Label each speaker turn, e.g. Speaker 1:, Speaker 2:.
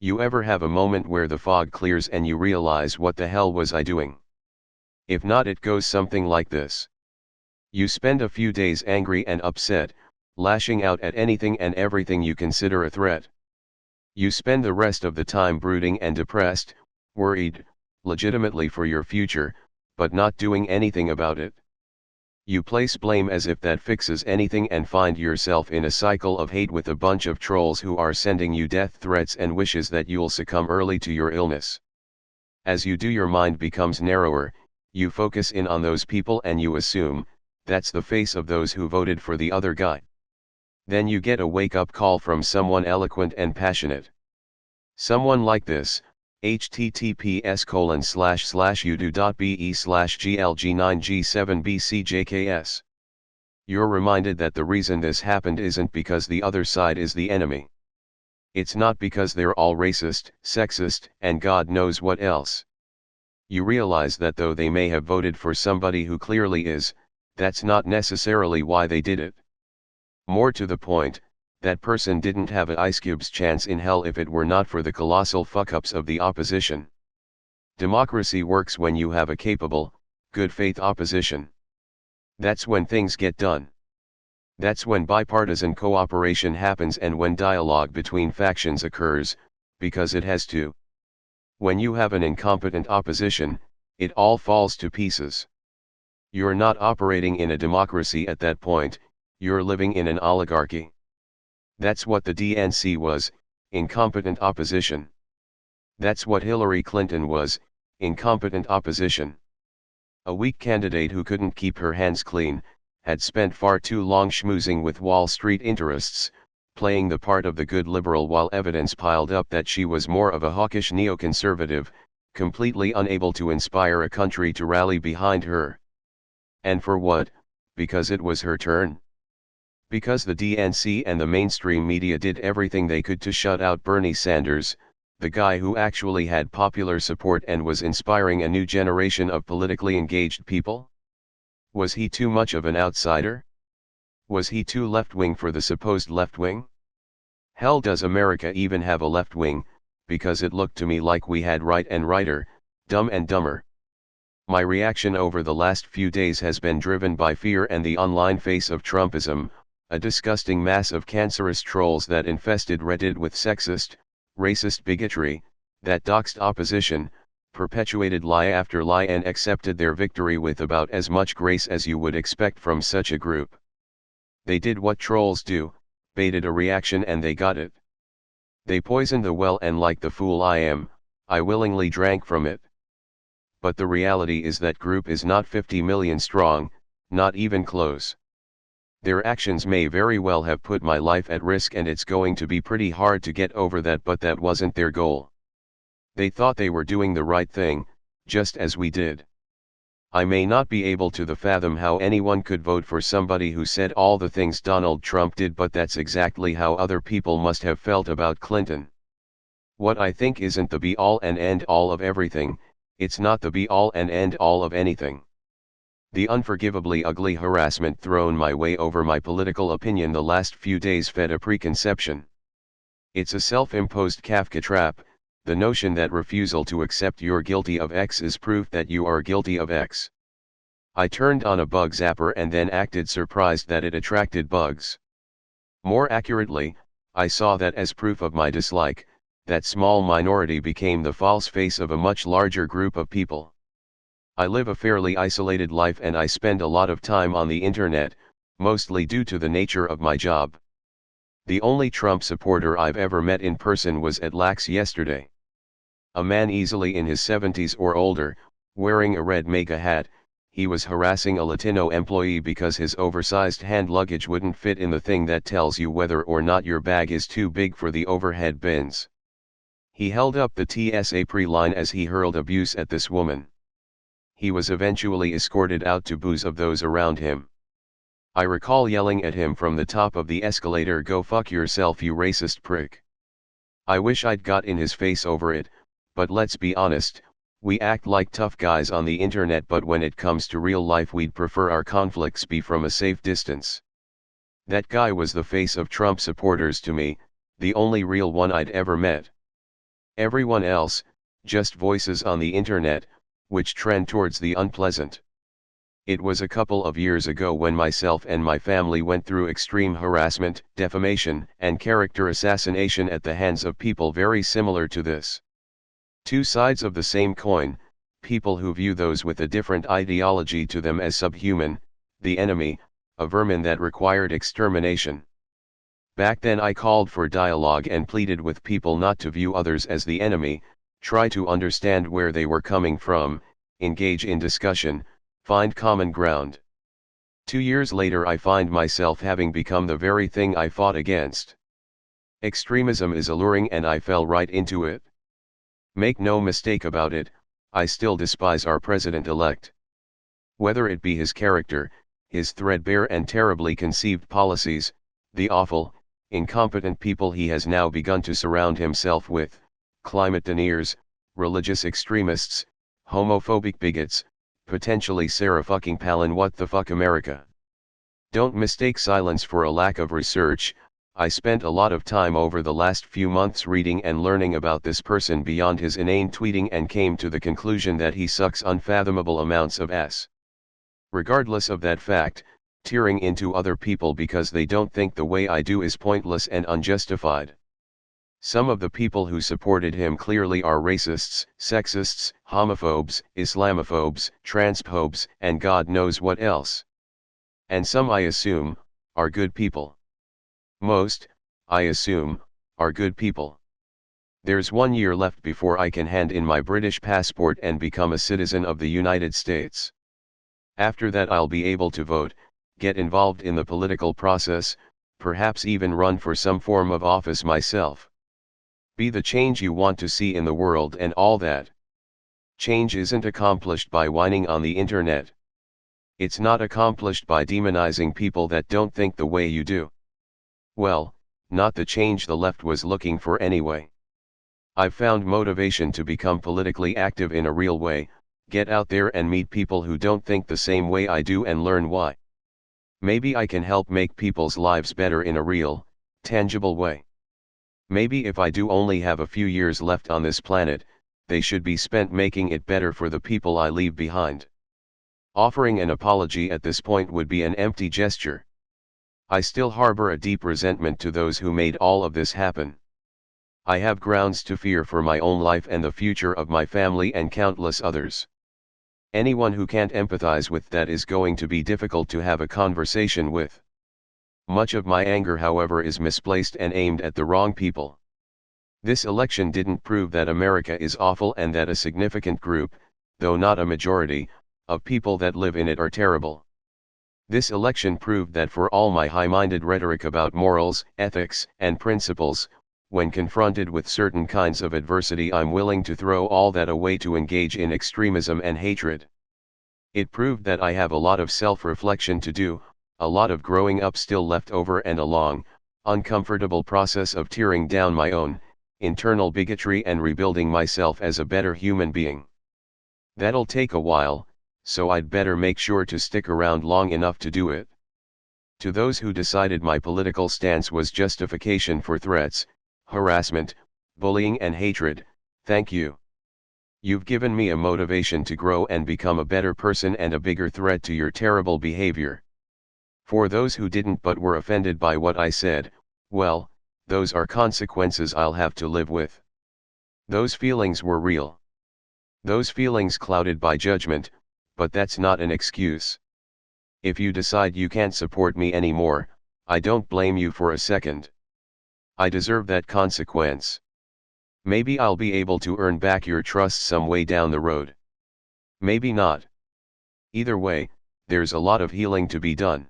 Speaker 1: You ever have a moment where the fog clears and you realize, what the hell was I doing? If not, it goes something like this. You spend a few days angry and upset, lashing out at anything and everything you consider a threat. You spend the rest of the time brooding and depressed, worried, legitimately for your future, but not doing anything about it. You place blame as if that fixes anything and find yourself in a cycle of hate with a bunch of trolls who are sending you death threats and wishes that you'll succumb early to your illness. As you do, your mind becomes narrower, you focus in on those people and you assume, that's the face of those who voted for the other guy. Then you get a wake-up call from someone eloquent and passionate. Someone like this: https://udo.be/glg9g7bcjks. You're reminded that the reason this happened isn't because the other side is the enemy. It's not because they're all racist, sexist, and God knows what else. You realize that though they may have voted for somebody who clearly is, that's not necessarily why they did it. More to the point, that person didn't have an ice cube's chance in hell if it were not for the colossal fuck-ups of the opposition. Democracy works when you have a capable, good faith opposition. That's when things get done. That's when bipartisan cooperation happens and when dialogue between factions occurs, because it has to. When you have an incompetent opposition, it all falls to pieces. You're not operating in a democracy at that point, you're living in an oligarchy. That's what the DNC was, incompetent opposition. That's what Hillary Clinton was, incompetent opposition. A weak candidate who couldn't keep her hands clean, had spent far too long schmoozing with Wall Street interests, playing the part of the good liberal while evidence piled up that she was more of a hawkish neoconservative, completely unable to inspire a country to rally behind her. And for what? Because it was her turn? Because the DNC and the mainstream media did everything they could to shut out Bernie Sanders, the guy who actually had popular support and was inspiring a new generation of politically engaged people? Was he too much of an outsider? Was he too left-wing for the supposed left-wing? Hell, does America even have a left-wing? Because it looked to me like we had right and righter, dumb and dumber. My reaction over the last few days has been driven by fear and the online face of Trumpism, a disgusting mass of cancerous trolls that infested Reddit with sexist, racist bigotry, that doxed opposition, perpetuated lie after lie and accepted their victory with about as much grace as you would expect from such a group. They did what trolls do, baited a reaction and they got it. They poisoned the well, and like the fool I am, I willingly drank from it. But the reality is that group is not 50 million strong, not even close. Their actions may very well have put my life at risk, and it's going to be pretty hard to get over that, but that wasn't their goal. They thought they were doing the right thing, just as we did. I may not be able to fathom how anyone could vote for somebody who said all the things Donald Trump did, but that's exactly how other people must have felt about Clinton. What I think isn't the be-all and end-all of everything, it's not the be-all and end-all of anything. The unforgivably ugly harassment thrown my way over my political opinion the last few days fed a preconception. It's a self-imposed Kafka trap, the notion that refusal to accept you're guilty of X is proof that you are guilty of X. I turned on a bug zapper and then acted surprised that it attracted bugs. More accurately, I saw that as proof of my dislike, that small minority became the false face of a much larger group of people. I live a fairly isolated life and I spend a lot of time on the internet, mostly due to the nature of my job. The only Trump supporter I've ever met in person was at LAX yesterday. A man easily in his 70s or older, wearing a red MAGA hat, he was harassing a Latino employee because his oversized hand luggage wouldn't fit in the thing that tells you whether or not your bag is too big for the overhead bins. He held up the TSA pre-line as he hurled abuse at this woman. He was eventually escorted out to boos of those around him. I recall yelling at him from the top of the escalator, "Go fuck yourself, you racist prick." I wish I'd got in his face over it, but let's be honest, we act like tough guys on the internet, but when it comes to real life we'd prefer our conflicts be from a safe distance. That guy was the face of Trump supporters to me, the only real one I'd ever met. Everyone else, just voices on the internet, which trend towards the unpleasant. It was a couple of years ago when myself and my family went through extreme harassment, defamation, and character assassination at the hands of people very similar to this. Two sides of the same coin, people who view those with a different ideology to them as subhuman, the enemy, a vermin that required extermination. Back then I called for dialogue and pleaded with people not to view others as the enemy, try to understand where they were coming from, engage in discussion, find common ground. 2 years later I find myself having become the very thing I fought against. Extremism is alluring and I fell right into it. Make no mistake about it, I still despise our president-elect. Whether it be his character, his threadbare and terribly conceived policies, the awful, incompetent people he has now begun to surround himself with, climate deniers, religious extremists, homophobic bigots, potentially Sarah fucking Palin what the fuck America. Don't mistake silence for a lack of research. I spent a lot of time over the last few months reading and learning about this person beyond his inane tweeting and came to the conclusion that he sucks unfathomable amounts of ass. Regardless of that fact, tearing into other people because they don't think the way I do is pointless and unjustified. Some of the people who supported him clearly are racists, sexists, homophobes, Islamophobes, transphobes, and God knows what else. And some I assume, are good people. Most, I assume, are good people. There's 1 year left before I can hand in my British passport and become a citizen of the United States. After that I'll be able to vote, get involved in the political process, perhaps even run for some form of office myself. Be the change you want to see in the world and all that. Change isn't accomplished by whining on the internet. It's not accomplished by demonizing people that don't think the way you do. Well, not the change the left was looking for anyway. I've found motivation to become politically active in a real way, get out there and meet people who don't think the same way I do and learn why. Maybe I can help make people's lives better in a real, tangible way. Maybe if I do only have a few years left on this planet, they should be spent making it better for the people I leave behind. Offering an apology at this point would be an empty gesture. I still harbor a deep resentment to those who made all of this happen. I have grounds to fear for my own life and the future of my family and countless others. Anyone who can't empathize with that is going to be difficult to have a conversation with. Much of my anger, however, is misplaced and aimed at the wrong people. This election didn't prove that America is awful and that a significant group, though not a majority, of people that live in it are terrible. This election proved that for all my high-minded rhetoric about morals, ethics, and principles, when confronted with certain kinds of adversity I'm willing to throw all that away to engage in extremism and hatred. It proved that I have a lot of self-reflection to do, a lot of growing up still left over and a long, uncomfortable process of tearing down my own, internal bigotry and rebuilding myself as a better human being. That'll take a while, so I'd better make sure to stick around long enough to do it. To those who decided my political stance was justification for threats, harassment, bullying and hatred, thank you. You've given me a motivation to grow and become a better person and a bigger threat to your terrible behavior. For those who didn't but were offended by what I said, well, those are consequences I'll have to live with. Those feelings were real. Those feelings clouded by judgment, but that's not an excuse. If you decide you can't support me anymore, I don't blame you for a second. I deserve that consequence. Maybe I'll be able to earn back your trust some way down the road. Maybe not. Either way, there's a lot of healing to be done.